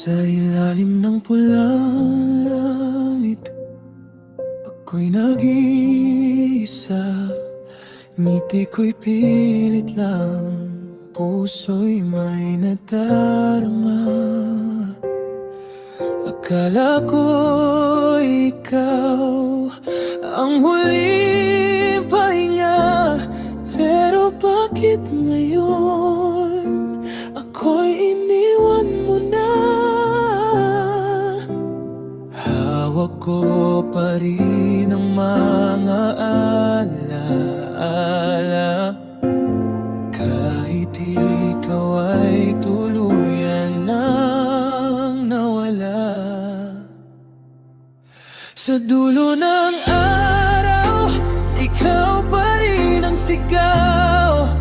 Sa ilalim ng pulang langit, ako'y nag-iisa. Ngiti ko'y pilit lang, puso'y may nadarama. Akala ko ikaw ang huling pahinga, pero bakit ngayon ako'y iniwan mo na? Hawak ko pa rin ang mga alaala, kahit ikaw ay tuluyan nang nawala. Sa dulo ng araw, ikaw pa rin ang sigaw.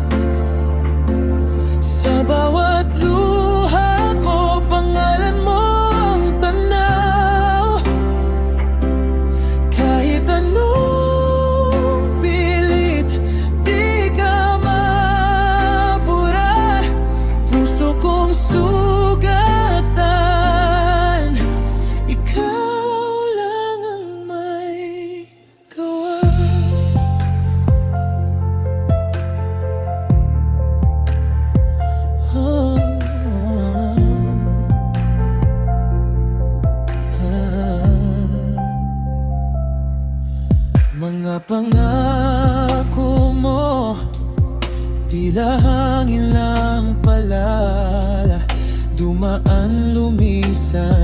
Sa bawat luha ko, pangalan mo ang tanaw. Kahit anong pilit, di ka mabura. Puso kong sugatan, ikaw lang ang may gawa. Mga pangako mo, tila hangin lang pala, dumaan lumisan.